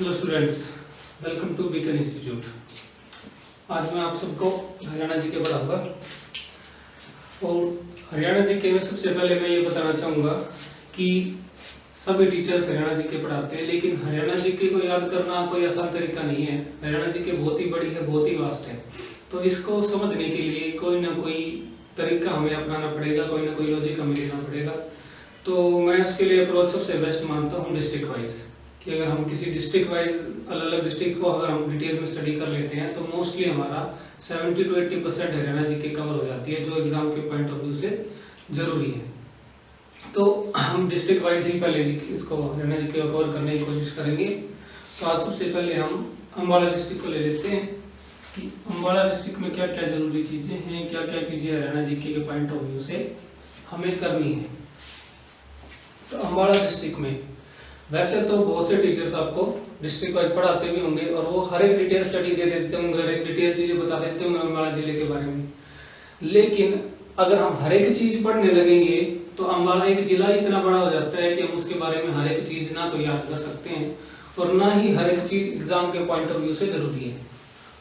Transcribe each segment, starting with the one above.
Hello students, welcome to Beacon Institute. आज मैं आप सबको हरियाणा जीके पढ़ाऊंगा। और हरियाणा जीके में सबसे पहले मैं ये बताना चाहूँगा कि सभी टीचर्स हरियाणा जीके पढ़ाते हैं, लेकिन हरियाणा जीके को याद करना कोई आसान तरीका नहीं है। हरियाणा जीके बहुत ही बड़ी है, बहुत ही वास्ट है। तो इसको समझने के लिए कोई ना कोई तरीका हमें अपनाना पड़ेगा, कोई ना कोई लॉजिक हमें देना पड़ेगा। तो मैं उसके लिए अप्रोच सबसे बेस्ट मानता हूँ डिस्ट्रिक्ट वाइज, कि अगर हम किसी डिस्ट्रिक्ट वाइज अलग अलग डिस्ट्रिक्ट को अगर हम डिटेल में स्टडी कर लेते हैं तो मोस्टली हमारा 70 to 80% हरियाणा जीके कवर हो जाती है, जो एग्जाम के पॉइंट ऑफ व्यू से जरूरी है। तो हम डिस्ट्रिक्ट वाइज ही पहले इसको हरियाणा जीके को कवर करने की कोशिश करेंगे। तो आज सबसे पहले हम अम्बाला डिस्ट्रिक्ट को ले लेते हैं कि अम्बाला डिस्ट्रिक्ट में क्या क्या जरूरी चीज़ें हैं, क्या क्या चीज़ें हरियाणा जीके के पॉइंट ऑफ व्यू से हमें करनी है। तो अम्बाला डिस्ट्रिक्ट में वैसे तो बहुत से टीचर्स आपको डिस्ट्रिक्ट वाइज पढ़ाते भी होंगे और वो हर एक डिटेल स्टडी दे देते होंगे, हर एक डिटेल चीजें बता देते होंगे अम्बाला जिले के बारे में। लेकिन अगर हम हर एक चीज पढ़ने लगेंगे तो अम्बाला एक जिला इतना बड़ा हो जाता है कि हम उसके बारे में हर एक चीज ना तो याद कर सकते हैं और ना ही हर एक चीज एग्जाम के पॉइंट ऑफ व्यू से जरूरी है।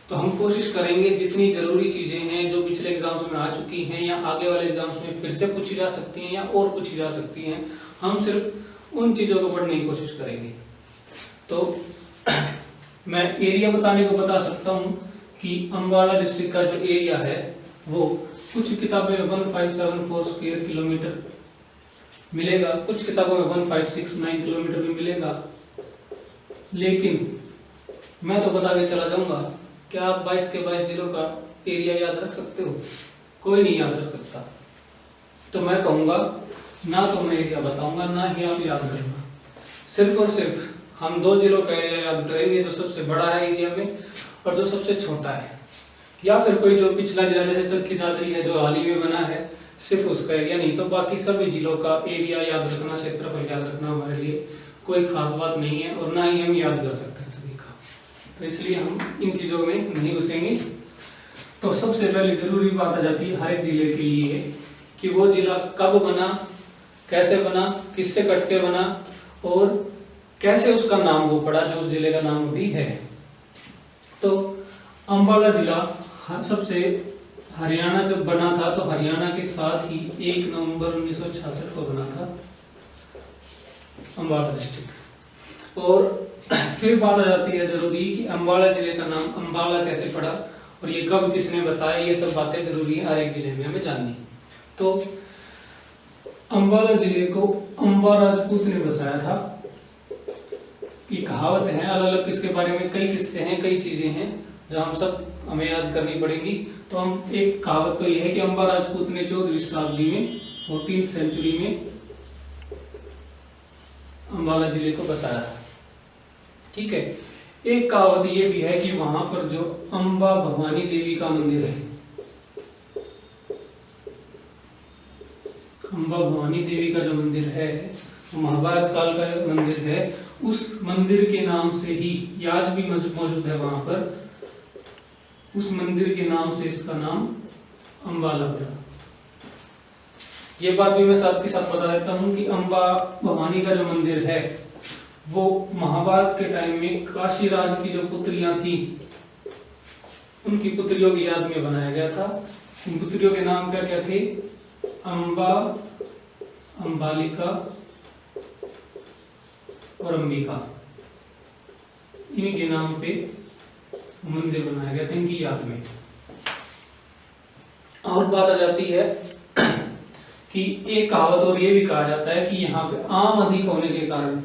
तो हम कोशिश करेंगे जितनी जरूरी चीजें हैं जो पिछले एग्जाम्स में आ चुकी हैं या आगे वाले एग्जाम्स में फिर से पूछी जा सकती हैं या और पूछी जा सकती हैं, हम सिर्फ उन चीजों को पढ़ने की कोशिश करेंगे। तो मैं एरिया बताने को बता सकता हूँ कि अम्बाला डिस्ट्रिक्ट का जो एरिया है वो कुछ किताबों में 1574 स्क्वायर किलोमीटर मिलेगा, कुछ किताबों में 1569 किलोमीटर भी मिलेगा। लेकिन मैं तो बता के चला जाऊंगा, क्या आप 22 के 22 जिलों का एरिया याद रख सकते हो? कोई नहीं याद रख सकता। तो मैं कहूँगा ना तो मैं एरिया बताऊंगा ना ही आप याद करेंगे। सिर्फ और सिर्फ हम 2 जिलों का एरिया याद करेंगे, जो सबसे बड़ा है एरिया में और जो सबसे छोटा है, या फिर कोई जो पिछला जिला जैसे चरखी दादरी है जो हाल ही में बना है, सिर्फ उसका एरिया। नहीं तो बाकी सभी जिलों का एरिया याद रखना, क्षेत्रफल याद रखना हमारे लिए कोई खास बात नहीं है और ना ही हम याद कर सकते हैं सभी का। तो इसलिए हम इन चीजों में नहीं घुसेंगे। तो सबसे पहले जरूरी बात आ जाती है हर एक जिले के लिए कि वो जिला कब बना, कैसे बना, किससे कट के बना और कैसे उसका नाम वो पड़ा जो उस जिले का नाम भी है। तो अम्बाला जिला सबसे हरियाणा जब बना था तो हरियाणा के साथ ही 1 नवंबर 1966 को बना था अम्बाला डिस्ट्रिक्ट। और फिर बात आ जाती है जरूरी कि अम्बाला जिले का नाम अम्बाला कैसे पड़ा और ये कब किसने बसाया, ये सब बातें जरूरी है हर एक जिले में हमें जाननी। तो अम्बाला जिले को अम्बा राजपूत ने बसाया था। ये कहावत है, अलग अलग इसके बारे में कई किस्से हैं, कई चीजें हैं जो हम सब हमें याद करनी पड़ेगी। तो हम एक कहावत तो यह है कि अम्बा राजपूत ने 14वीं शताब्दी में 14th सेंचुरी में अम्बाला जिले को बसाया था। ठीक है। एक कहावत ये भी है कि वहां पर जो अम्बा भवानी देवी का मंदिर है, अम्बा भवानी देवी का जो मंदिर है वो महाभारत काल का मंदिर है। उस मंदिर के नाम से ही आज भी मौजूद है वहां पर, उस मंदिर के नाम से इसका नाम अम्बाला पड़ा। ये बात भी मैं साथ के साथ बता देता हूँ कि अम्बा भवानी का जो मंदिर है वो महाभारत के टाइम में काशीराज की जो पुत्रियां थी उनकी पुत्रियों की याद में बनाया गया था। उन पुत्रियों के नाम क्या क्या थे? अम्बा, अम्बालिका और अंबिका। इनके नाम पे मंदिर बनाया गया था इनकी याद में। और बात आ जाती है कि एक कहावत और ये भी कहा जाता है कि यहाँ पे आम अधिक होने के कारण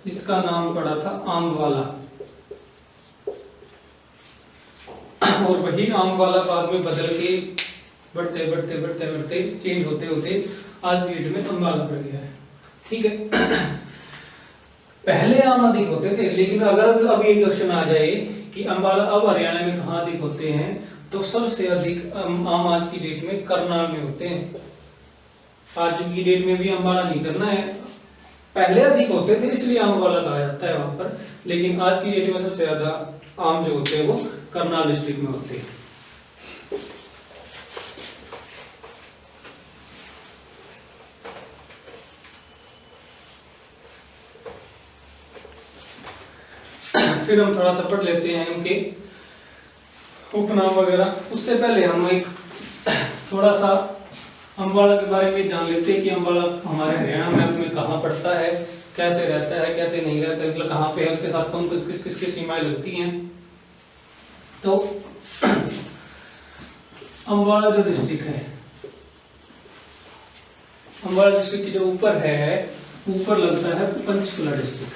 इसका नाम पड़ा था आमवाला। और वही आमवाला बाद में बदल के बढ़ते बढ़ते बढ़ते बढ़ते चेंज होते होते आज की डेट में अम्बाला पड़ गया है। ठीक है। पहले आम अधिक होते थे, लेकिन अगर अब ये क्वेश्चन आ जाए कि अम्बाला अब हरियाणा में कहाँ अधिक होते हैं, तो सबसे अधिक आम आज की डेट में करनाल में होते हैं। आज की डेट में भी अम्बाला नहीं करना है, पहले अधिक होते थे इसलिए अम्बाला कहा जाता है वहां पर। लेकिन आज की डेट में सबसे ज्यादा आम जो होते हैं वो करनाल डिस्ट्रिक्ट में होते हैं। फिर हम थोड़ा सा पढ़ लेते हैं उनके उपनाम वगैरह। उससे पहले हम एक थोड़ा सा अम्बाला के बारे में जान लेते हैं कि अम्बाला हमारे हरियाणा मैप में कहाँ पड़ता है, कैसे रहता है, कैसे नहीं रहता है, मतलब कहाँ पे है, उसके साथ कौन किसकी सीमाएं लगती हैं। तो अम्बाला जो डिस्ट्रिक्ट है, अम्बाला डिस्ट्रिक्ट की जो ऊपर है, ऊपर लगता है पंचकुला डिस्ट्रिक्ट,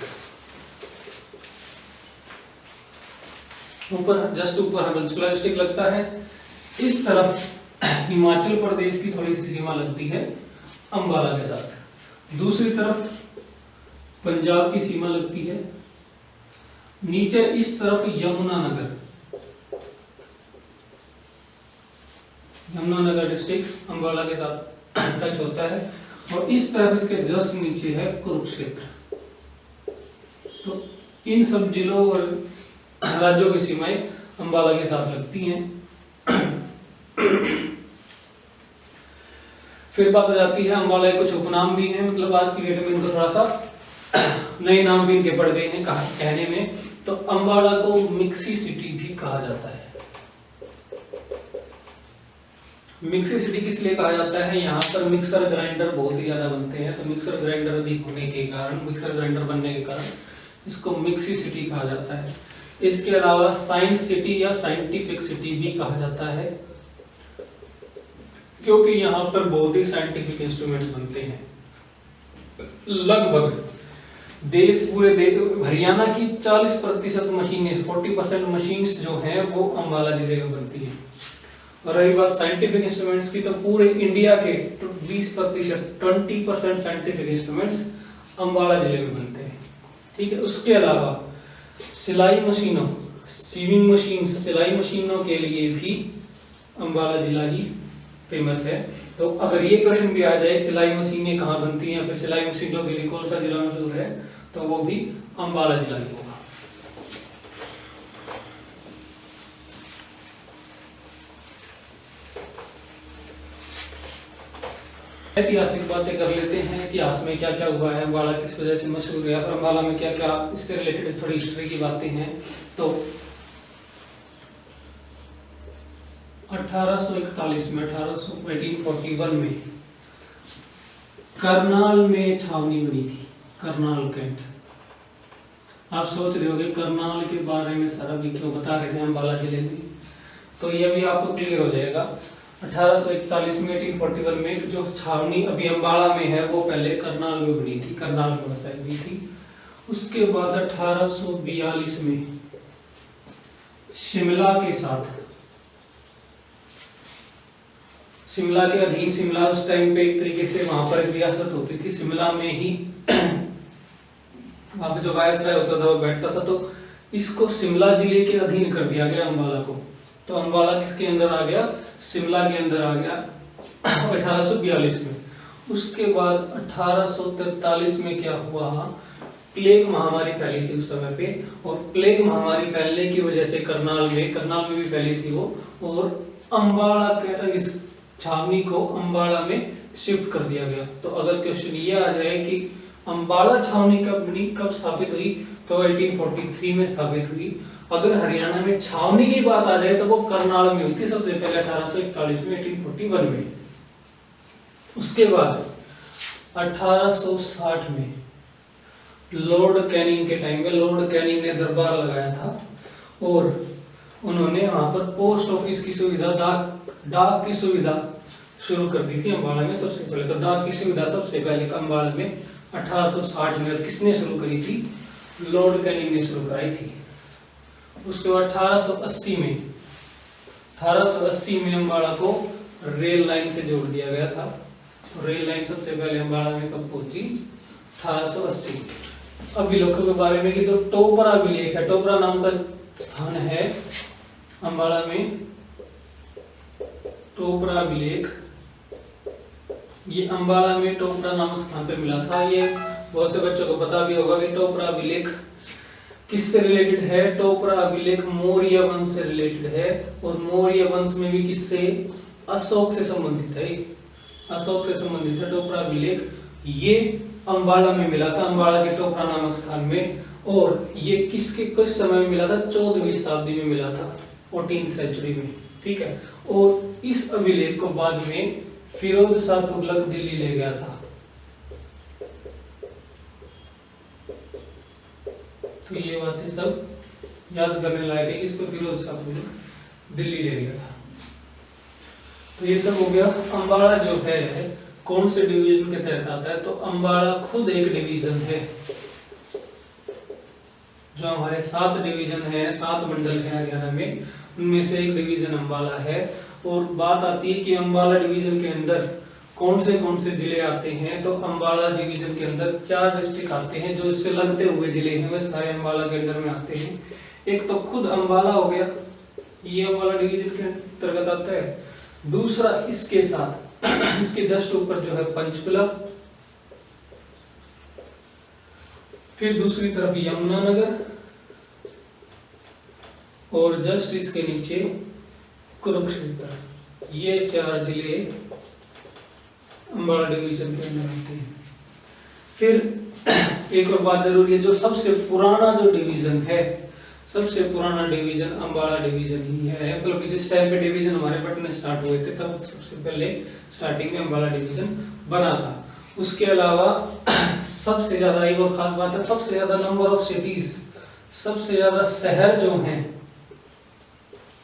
ऊपर जस्ट ऊपर पंचकुला डिस्ट्रिक्ट लगता है। इस तरफ हिमाचल प्रदेश की थोड़ी सी सीमा लगती है अम्बाला के साथ, दूसरी तरफ पंजाब की सीमा लगती है, नीचे इस तरफ यमुनानगर डिस्ट्रिक्ट अम्बाला के साथ टच होता है, और इस तरफ इसके जस्ट नीचे है कुरुक्षेत्र। तो इन सब जिलों और राज्यों की सीमाएं अम्बाला के साथ लगती हैं। फिर बात आ जाती है अम्बाला के कुछ उपनाम भी हैं, मतलब आज की डेट में इनको थोड़ा सा नए नाम भी इनके पड़ गए हैं कहने में। तो अम्बाला को मिक्सी सिटी भी कहा जाता है। मिक्सी सिटी किस लिए कहा जाता है, यहाँ पर मिक्सर ग्राइंडर बहुत ही ज्यादा बनते हैं, तो मिक्सर ग्राइंडर अधिक होने के कारण, मिक्सर ग्राइंडर बनने के कारण इसको मिक्सी सिटी कहा जाता है। इसके अलावा साइंस सिटी या साइंटिफिक सिटी भी कहा जाता है, क्योंकि यहाँ पर बहुत ही साइंटिफिक इंस्ट्रूमेंट्स बनते हैं। लगभग पूरे हरियाणा की 40% मशीनें, 40% मशीन्स जो हैं वो अम्बाला जिले में बनती हैं। और रही बात साइंटिफिक इंस्ट्रूमेंट्स की, तो पूरे इंडिया के 20% साइंटिफिक इंस्ट्रूमेंट्स अम्बाला जिले में बनते हैं। ठीक है, उसके अलावा सिलाई मशीनों, सीविंग मशीन, सिलाई मशीनों के लिए भी अम्बाला जिला ही फेमस है। तो अगर ये क्वेश्चन भी आ जाए सिलाई मशीनें कहाँ बनती हैं, फिर सिलाई मशीनों के लिए कौन सा जिला मशहूर है, तो वो भी अम्बाला जिला ही होगा। ऐतिहासिक बातें कर लेते हैं, इतिहास में क्या क्या हुआ है, अम्बाला किस वजह से मशहूर है, और अम्बाला में क्या क्या इससे रिलेटेड थोड़ी हिस्ट्री की बातें हैं। तो 1841 में 1841 में करनाल में छावनी बनी थी, करनाल कैंट। आप सोच रहे होंगे करनाल के बारे में सारा भी क्यों बता रहे हैं अम्बाला जिले में, तो यह भी आपको क्लियर हो जाएगा। 1841 में 1841 में जो छावनी अभी अम्बाला में है वो पहले करनाल में बनी थी, करनाल में बसाई हुई थी। उसके बाद 1842 में शिमला के साथ, शिमला के अधीन, शिमला उस टाइम पे एक तरीके से वहां पर रियासत होती थी, शिमला में ही वहां पे जो वायसराय होता था वो बैठता था, तो इसको शिमला जिले के अधीन कर दिया गया अम्बाला को। तो अम्बाला किसके अंदर आ गया, शिमला के अंदर आ गया 1842 में। उसके बाद 1843 में क्या हुआ, प्लेग महामारी फैली थी उस समय पे, और प्लेग महामारी फैलने की वजह से करनाल में भी फैली थी वो, और अम्बाला के इस छावनी को अम्बाला में शिफ्ट कर दिया गया। तो अगर क्वेश्चन ये आ जाए कि अम्बाला छावनी कब स्थापित हुई, तो 1843 में स्थापित हुई। अगर हरियाणा में छावनी की बात आ जाए तो वो करनाल में हुई थी सबसे पहले 1841 में, 1841 में। उसके बाद 1860 में लॉर्ड कैनिंग के टाइम में लॉर्ड कैनिंग ने दरबार लगाया था, और उन्होंने वहां पर पोस्ट ऑफिस की सुविधा, डाक की सुविधा शुरू कर दी थी अम्बाला में सबसे पहले। तो डाक की सुविधा सबसे पहले अम्बाला में 1860 में किसने शुरू करी थी, लॉर्ड कैनिंग ने शुरू कराई थी। उसके बाद 1880 में अम्बाला को रेल लाइन से जोड़ दिया गया था। तो रेल लाइन सबसे पहले अम्बाला में कब पहुंची, 1880। अब विलोकों के बारे में कि तो टोपरा अभिलेख है, टोपरा नाम का स्थान है अम्बाला में, टोपरा अभिलेख, ये अम्बाला में टोपरा नामक स्थान पे मिला था। ये बहुत से बच्चों को पता भी होगा कि टोपरा अभिलेख किससे रिलेटेड है, टोपरा अभिलेख मौर्य वंश से रिलेटेड है, और मौर्य वंश में भी किससे, अशोक से संबंधित है, अशोक से संबंधित है टोपरा अभिलेख। ये अंबाला में मिला था, अंबाला के टोपरा नामक स्थान में। और ये किस समय में मिला था? 14वीं शताब्दी में मिला था, 14th सेंचुरी में। ठीक है। और इस अभिलेख को बाद में फिरोज शाह तुगलक दिल्ली ले गया था। तो ये बातें सब याद करने लायक है, इसको फिरोज शाह तुगलक दिल्ली ले गया था। तो ये सब हो गया। अंबाला जो है कौन से डिवीजन के तहत आता है? तो अंबाला खुद एक डिवीजन है। जो हमारे 7 डिवीजन है, 7 मंडल है हरियाणा में, उनमें से एक डिवीजन अंबाला है। और बात आती है कि अंबाला डिवीजन के अंदर कौन से जिले आते हैं? तो अंबाला डिवीजन के अंदर 4 डिस्ट्रिक्ट आते हैं। जो इससे लगते हुए जिले हैं वे सारे अंबाला के अंदर में आते हैं। एक तो खुद अंबाला हो गया, ये अंबाला डिवीजन के अंतर्गत आता है। दूसरा इसके साथ इसके जस्ट ऊपर जो है पंचकुला, फिर दूसरी तरफ यमुनानगर, और जस्ट इसके नीचे कुरुक्षेत्र। ये 4 जिले अंबाला डिवीजन के अंदर आते हैं। फिर एक और बात जरूरी है, जो सबसे पुराना जो डिवीजन है, सबसे पुराना डिवीजन अंबाला डिवीजन ही है। मतलब कि जिस टाइम पे डिवीजन हमारे बटने स्टार्ट हुए थे तब सबसे पहले स्टार्टिंग में अंबाला डिवीजन बना था। उसके अलावा सबसे ज्यादा एक और खास बात है, सबसे ज्यादा नंबर ऑफ सिटीज, सबसे ज्यादा शहर जो हैं,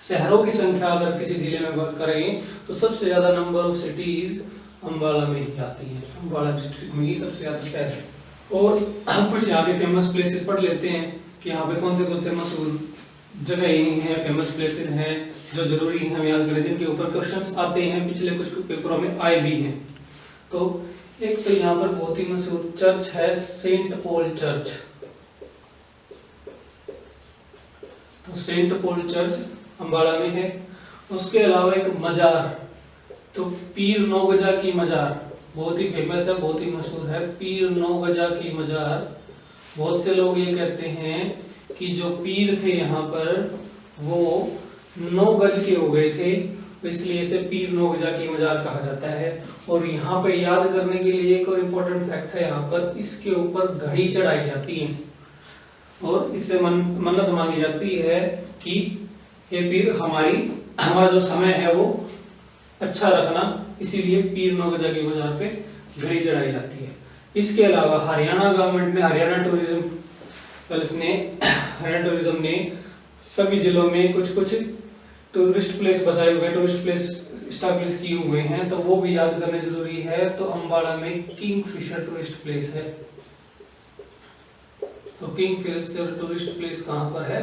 शहरों की संख्या अगर किसी जिले में बात करें तो सबसे ज्यादा नंबर ऑफ सिटीज अंबाला में ही आती है। अंबाला डिस्ट्रिक्ट में ही सबसे ज्यादा शहर है। और कुछ यहाँ के फेमस प्लेसेस पढ़ लेते हैं कि यहाँ पे कौन से मशहूर जगह हैं, फेमस प्लेसेस हैं जो जरूरी है हमें याद करें, जिनके ऊपर क्वेश्चंस आते हैं, पिछले कुछ पेपरों में आए भी हैं। तो एक तो यहाँ पर बहुत ही मशहूर चर्च है, सेंट पॉल चर्च। तो सेंट पॉल चर्च अंबाला में है। उसके अलावा एक मजार, तो पीर 9 गजा की मजार, बहुत ही फेमस है, बहुत ही मशहूर है, पीर 9 गजा की मजार। बहुत से लोग ये कहते हैं कि जो पीर थे यहाँ पर वो 9 गज के हो गए थे, इसलिए इसे पीर 9 गजा की मजार कहा जाता है। और यहाँ पे याद करने के लिए एक और इम्पोर्टेंट फैक्ट है, यहाँ पर इसके ऊपर घड़ी चढ़ाई जाती है और इससे मन्नत मांगी जाती है कि ये पीर हमारा जो समय है वो अच्छा रखना, इसीलिए पीर 9 गजा की मजार पे घड़ी चढ़ाई जाती है। इसके अलावा हरियाणा गवर्नमेंट ने, हरियाणा टूरिज्म ने सभी जिलों में कुछ टूरिस्ट प्लेस बसाए हुए, टूरिस्ट प्लेस स्टैब्लिश किए हुए हैं, तो वो भी याद करने जरूरी है। तो अंबाला में किंगफिशर टूरिस्ट प्लेस है। तो किंगफिशर टूरिस्ट प्लेस कहां पर है?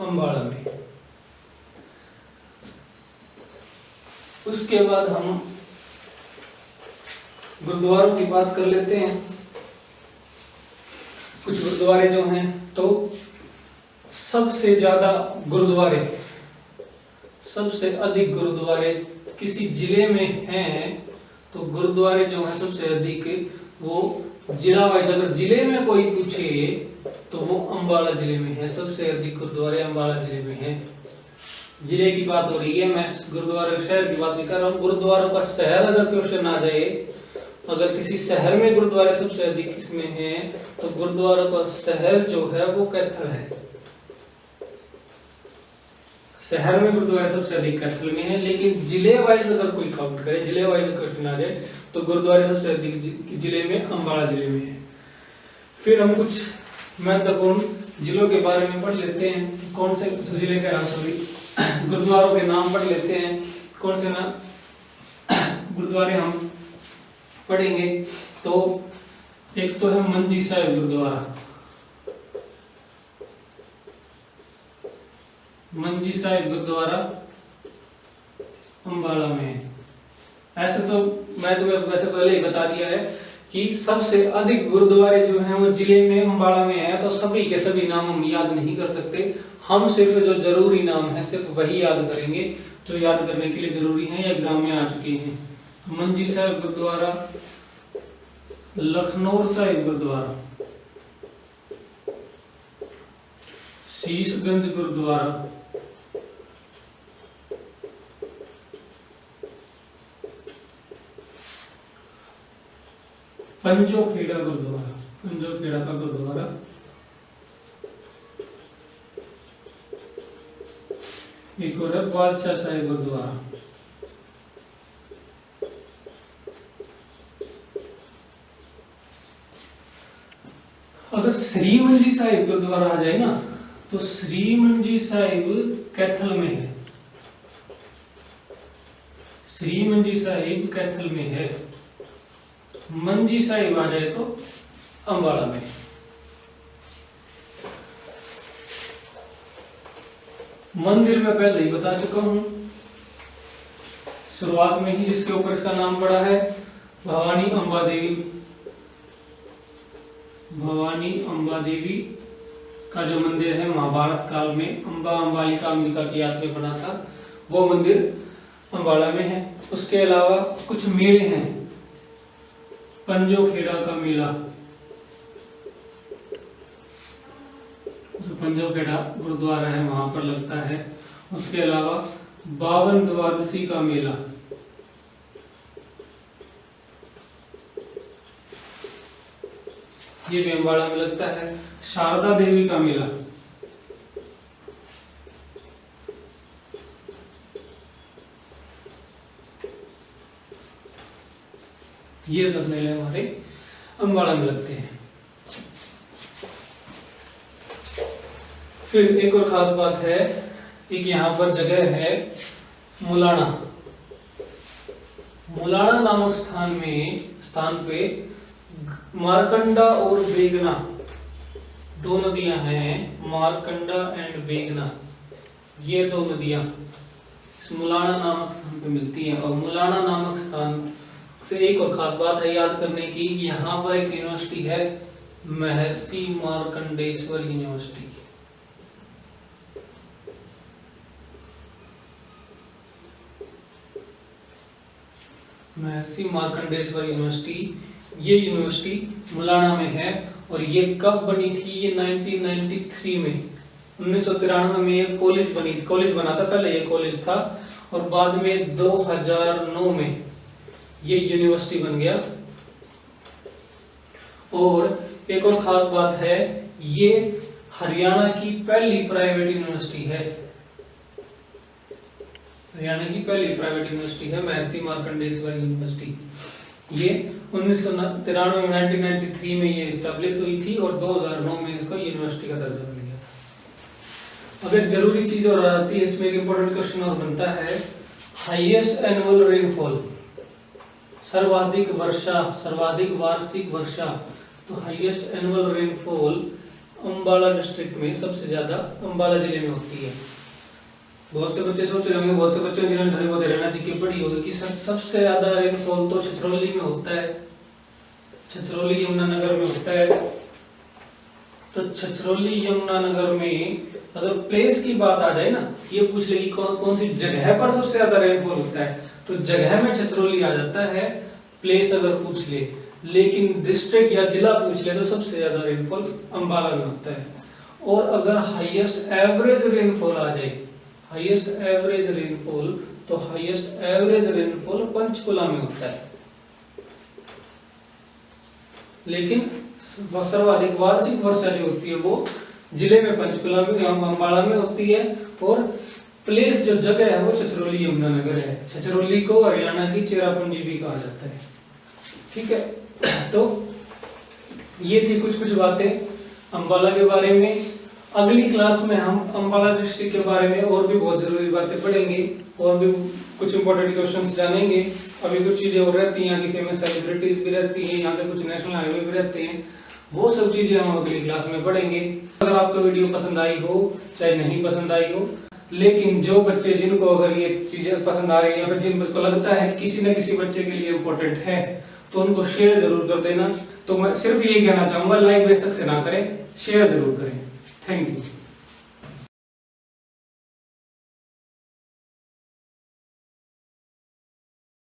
अंबाला में। उसके बाद हम गुरुद्वारों की बात कर लेते हैं। कुछ गुरुद्वारे जो हैं, तो सबसे ज्यादा गुरुद्वारे, सबसे अधिक गुरुद्वारे किसी जिले में हैं, तो गुरुद्वारे जो हैं सबसे अधिक वो जिला वाइज अगर जिले में कोई पूछे तो वो अंबाला जिले में है। सबसे अधिक गुरुद्वारे अंबाला जिले में हैं। जिले की बात हो रही है, मैं गुरुद्वारे शहर की बात नहीं कर रहा हूँ। गुरुद्वारों का शहर अगर क्वेश्चन आ जाए, अगर किसी शहर में गुरुद्वारे सबसे अधिक किसमें हैं, तो गुरुद्वारों का शहर जो है वो कैथल है। शहर में गुरुद्वारे सबसे अधिक कैथल में है। लेकिन जिले वाइज अगर कोई काउंट करे, जिले वाइज क्वेश्चन आ जाए, तो गुरुद्वारे सबसे अधिक जिले में अंबाला जिले में है। फिर हम कुछ महत्वपूर्ण जिलों के बारे में पढ़ लेते हैं, कौन से जिले के नाम, सॉरी गुरुद्वारों के नाम पढ़ लेते हैं। कौन से नाम गुरुद्वारे हम पढ़ेंगे? तो एक तो है मंजी साहिब गुरुद्वारा, मंजी साहिब गुरुद्वारा अंबाला में है। ऐसे तो मैं तुम्हें वैसे पहले ही बता दिया है कि सबसे अधिक गुरुद्वारे जो हैं वो जिले में अंबाला में है। तो सभी के सभी नाम हम याद नहीं कर सकते, हम सिर्फ जो जरूरी नाम है सिर्फ वही याद करेंगे जो याद करने के लिए जरूरी है या एग्जाम में आ चुके हैं। मंजी साहिब गुरुद्वारा, लखनौर साहिब गुरुद्वारा, शीशगंज गुरुद्वारा, पंजो खेड़ा गुरुद्वारा, पंजो खेड़ा का गुरुद्वारा। एक और है बादशाह साहिब गुरुद्वारा। अगर श्री मंजी साहिब गुरुद्वारा आ जाए ना, तो श्री मंजी साहिब कैथल में है, श्री मंजी साहिब कैथल में है। मंजी साहिब आ जाए तो अंबाला में। मंदिर में पहले ही बता चुका हूं शुरुआत में ही, जिसके ऊपर इसका नाम पड़ा है भवानी अंबा देवी। भवानी अंबा देवी का जो मंदिर है महाभारत काल में अंबा अंबालिका अंबिका की याद में बना था, वो मंदिर अंबाला में है। उसके अलावा कुछ मेले हैं, पंजो खेड़ा का मेला, जो पंजो खेड़ा गुरुद्वारा है वहां पर लगता है। उसके अलावा 52 द्वादशी का मेला, ये भी अंबाला में लगता है। शारदा देवी का मेला, ये सब मेले हमारे अंबाला में लगते हैं। फिर एक और खास बात है, एक यहाँ पर जगह है मुलाना। मुलाना नामक स्थान पे मारकंडा और बेगना दो नदियां हैं, मारकंडा एंड बेगना, ये दो नदियां इस मुलाना नामक स्थान पे मिलती हैं। और मुलाना नामक स्थान से एक और खास बात है याद करने की, यहाँ पर एक यूनिवर्सिटी है महर्षि मार्कंडेश्वर यूनिवर्सिटी। महर्षि मार्कंडेश्वर यूनिवर्सिटी, ये यूनिवर्सिटी मुलाना में है। और ये कब बनी थी? ये 1993 में, 1993 में ये कॉलेज बनी थी, कॉलेज बना था, पहले ये कॉलेज था और बाद में 2009 में ये यूनिवर्सिटी बन गया। और एक और खास बात है, ये हरियाणा की पहली प्राइवेट यूनिवर्सिटी है, हरियाणा की पहली प्राइवेट यूनिवर्सिटी है महर्षि मार्कंडेश्वर यूनिवर्सिटी। ये 1993 में 1993 में ये एस्टेब्लिश हुई थी और 2009 में इसको यूनिवर्सिटी का दर्जा मिल गया। अब एक जरूरी चीज और आती है इसमें, एक इंपॉर्टेंट क्वेश्चन और बनता है, हाईएस्ट एनुअल रेनफॉल, सर्वाधिक वर्षा, सर्वाधिक वार्षिक वर्षा। तो highest annual rainfall Ambala district में सबसे ज्यादा अंबाला जिले में होती है। बहुत से बच्चे सोच रहे होंगे, बहुत से बच्चों जिन्होंने थोड़ी बहुत हरियाणा जी की पढ़ी होगी कि सबसे ज्यादा रेनफॉल तो छछरौली में होता है, छछरौली यमुनानगर में होता है। तो छछरौली यमुनानगर में अगर प्लेस की बात आ जाए ना, ये पूछ लेगी कौन सी जगह पर सबसे ज्यादा रेनफॉल होता है, तो जगह में छछरौली आ जाता है, प्लेस अगर पूछ ले। लेकिन डिस्ट्रिक्ट या जिला पूछ ले तो सबसे ज्यादा रेनफॉल अंबाला में होता है। और अगर हाईएस्ट एवरेज रेनफॉल आ जाए, हाईएस्ट एवरेज रेनफॉल, तो हाईएस्ट एवरेज रेनफॉल पंचकुला में होता है। लेकिन सर्वाधिक वार्षिक वर्षा जो होती है वो जिले में पंचकुला में, अंबाला में होती है। और प्लेस जो जगह है वो छछरौली यमुनानगर है। छछरौली को हरियाणा की चेरापूंजी भी कहा जाता है। ठीक है, तो ये थी कुछ कुछ बातें अंबाला के बारे में। अगली क्लास में हम अंबाला डिस्ट्रिक्ट के बारे में और भी बहुत जरूरी बातें पढ़ेंगे और भी कुछ इंपॉर्टेंट क्वेश्चंस जानेंगे। अभी कुछ चीजें और रहती हैं, यहाँ की फेमस सेलिब्रिटीज भी रहती हैं, यहाँ के कुछ नेशनल हाईवे भी रहते हैं, वो सब चीजें हम अगली क्लास में पढ़ेंगे। अगर आपको वीडियो पसंद आई हो चाहे नहीं पसंद आई हो, लेकिन जो बच्चे जिनको अगर ये चीजें पसंद आ रही है या फिर जिनको लगता है किसी न किसी बच्चे के लिए इम्पोर्टेंट है, तो उनको शेयर जरूर कर देना। तो मैं सिर्फ ये कहना चाहूंगा, लाइक बेशक से ना करें, शेयर जरूर करें। Thank you.